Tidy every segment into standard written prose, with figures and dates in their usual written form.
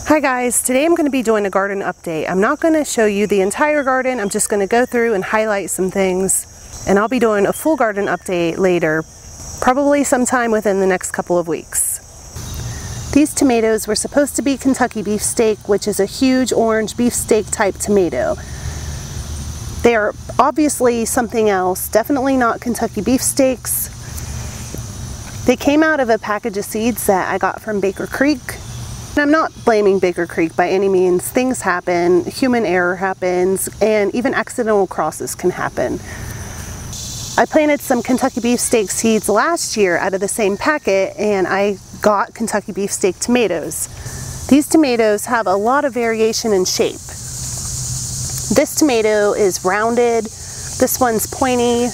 Hi guys, today I'm going to be doing a garden update. I'm not going to show you the entire garden, I'm just going to go through and highlight some things, and I'll be doing a full garden update later, probably sometime within the next couple of weeks. These tomatoes were supposed to be Kentucky beefsteak, which is a huge orange beefsteak type tomato. They are obviously something else, definitely not Kentucky beefsteaks. They came out of a package of seeds that I got from Baker Creek. And I'm not blaming Baker Creek by any means. Things happen, human error happens, and even accidental crosses can happen. I planted some Kentucky beefsteak seeds last year out of the same packet, and I got Kentucky beefsteak tomatoes. These tomatoes have a lot of variation in shape. This tomato is rounded, this one's pointy,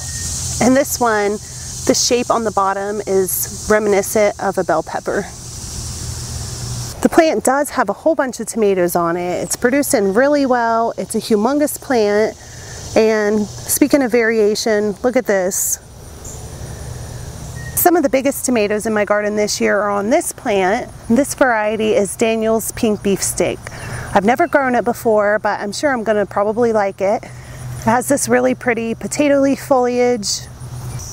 and this one, the shape on the bottom is reminiscent of a bell pepper. The plant does have a whole bunch of tomatoes on it. It's producing really well. It's a humongous plant. And speaking of variation, look at this. Some of the biggest tomatoes in my garden this year are on this plant. This variety is Daniel's Pink Beefsteak. I've never grown it before, but I'm sure I'm gonna probably like it. It has this really pretty potato leaf foliage.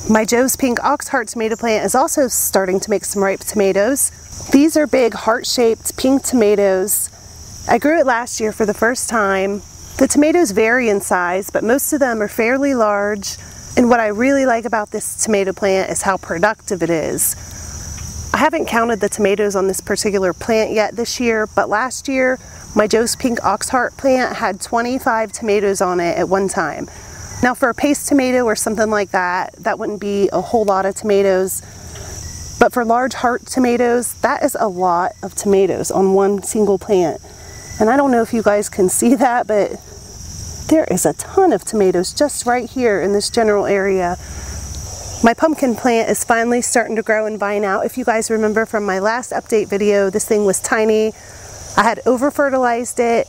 My Joe's Pink Oxheart tomato plant is also starting to make some ripe tomatoes. These are big heart-shaped pink tomatoes. I grew it last year for the first time. The tomatoes vary in size, but most of them are fairly large. And what I really like about this tomato plant is how productive it is. I haven't counted the tomatoes on this particular plant yet this year, but last year my Joe's Pink Oxheart plant had 25 tomatoes on it at one time. Now for a paste tomato or something like that, that wouldn't be a whole lot of tomatoes. But for large heart tomatoes, that is a lot of tomatoes on one single plant. And I don't know if you guys can see that, but there is a ton of tomatoes just right here in this general area. My pumpkin plant is finally starting to grow and vine out. If you guys remember from my last update video, this thing was tiny. I had over-fertilized it,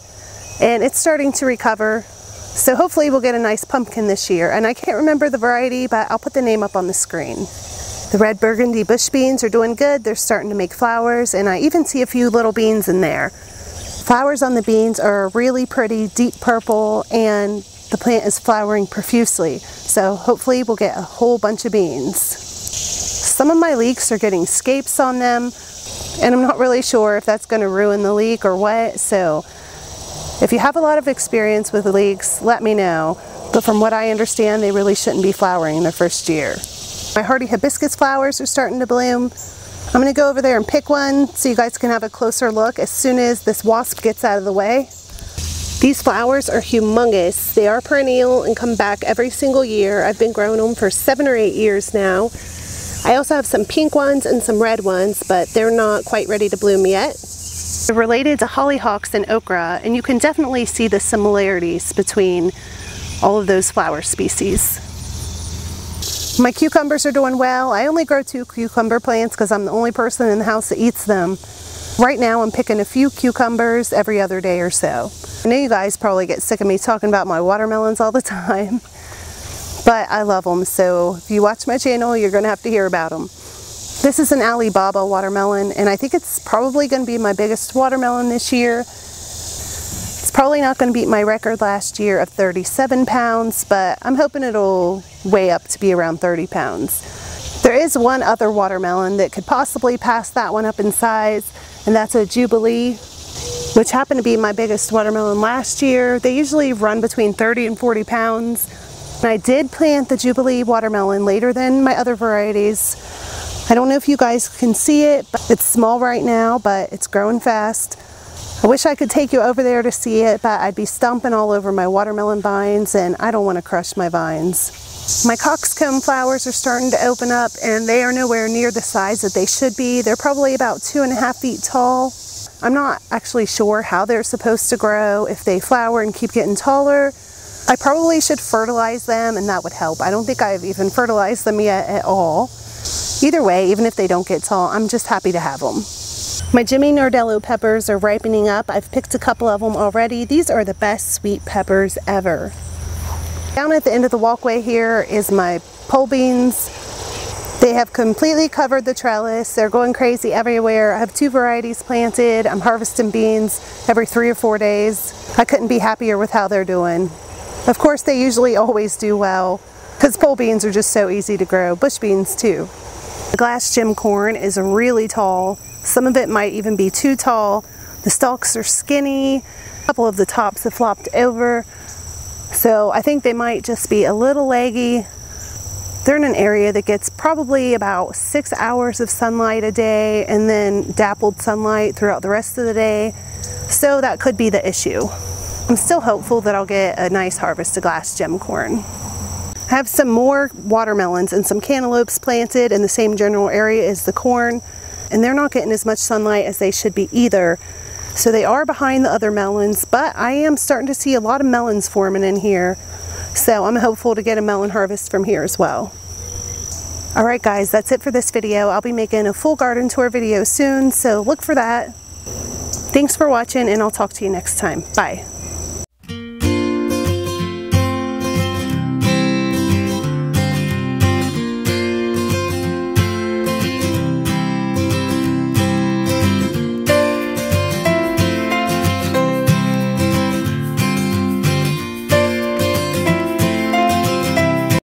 and it's starting to recover. So hopefully we'll get a nice pumpkin this year. And I can't remember the variety, but I'll put the name up on the screen. The red burgundy bush beans are doing good. They're starting to make flowers, and I even see a few little beans in there. Flowers on the beans are really pretty, deep purple, and the plant is flowering profusely. So hopefully we'll get a whole bunch of beans. Some of my leeks are getting scapes on them, and I'm not really sure if that's going to ruin the leek or what. So if you have a lot of experience with leeks, let me know. But from what I understand, they really shouldn't be flowering in their first year. My hardy hibiscus flowers are starting to bloom. I'm going to go over there and pick one so you guys can have a closer look as soon as this wasp gets out of the way. These flowers are humongous. They are perennial and come back every single year. I've been growing them for 7 or 8 years now. I also have some pink ones and some red ones, but they're not quite ready to bloom yet. They're related to hollyhocks and okra, and you can definitely see the similarities between all of those flower species. My cucumbers are doing well. I only grow 2 cucumber plants because I'm the only person in the house that eats them. Right now I'm picking a few cucumbers every other day or so. I know you guys probably get sick of me talking about my watermelons all the time, but I love them, so if you watch my channel, you're going to have to hear about them. This is an Alibaba watermelon, and I think it's probably going to be my biggest watermelon this year. It's probably not going to beat my record last year of 37 pounds, but I'm hoping it'll weigh up to be around 30 pounds. There is one other watermelon that could possibly pass that one up in size, and that's a Jubilee, which happened to be my biggest watermelon last year. They usually run between 30 and 40 pounds. And I did plant the Jubilee watermelon later than my other varieties. I don't know if you guys can see it, but it's small right now, but it's growing fast. I wish I could take you over there to see it, but I'd be stomping all over my watermelon vines, and I don't want to crush my vines. My coxcomb flowers are starting to open up, and they are nowhere near the size that they should be. They're probably about 2.5 feet tall. I'm not actually sure how they're supposed to grow, if they flower and keep getting taller. I probably should fertilize them, and that would help. I don't think I've even fertilized them yet at all. Either way, even if they don't get tall, I'm just happy to have them. My Jimmy Nardello peppers are ripening up. I've picked a couple of them already. These are the best sweet peppers ever. Down at the end of the walkway here is my pole beans. They have completely covered the trellis. They're going crazy everywhere. I have 2 varieties planted. I'm harvesting beans every 3 or 4 days. I couldn't be happier with how they're doing. Of course, they usually always do well because pole beans are just so easy to grow. Bush beans too. The glass gem corn is really tall. Some of it might even be too tall. The stalks are skinny. A couple of the tops have flopped over. So I think they might just be a little leggy. They're in an area that gets probably about 6 hours of sunlight a day and then dappled sunlight throughout the rest of the day. So that could be the issue. I'm still hopeful that I'll get a nice harvest of glass gem corn. I have some more watermelons and some cantaloupes planted in the same general area as the corn, and they're not getting as much sunlight as they should be either. So they are behind the other melons, but I am starting to see a lot of melons forming in here. So I'm hopeful to get a melon harvest from here as well. Alright guys, that's it for this video. I'll be making a full garden tour video soon, so look for that. Thanks for watching, and I'll talk to you next time. Bye.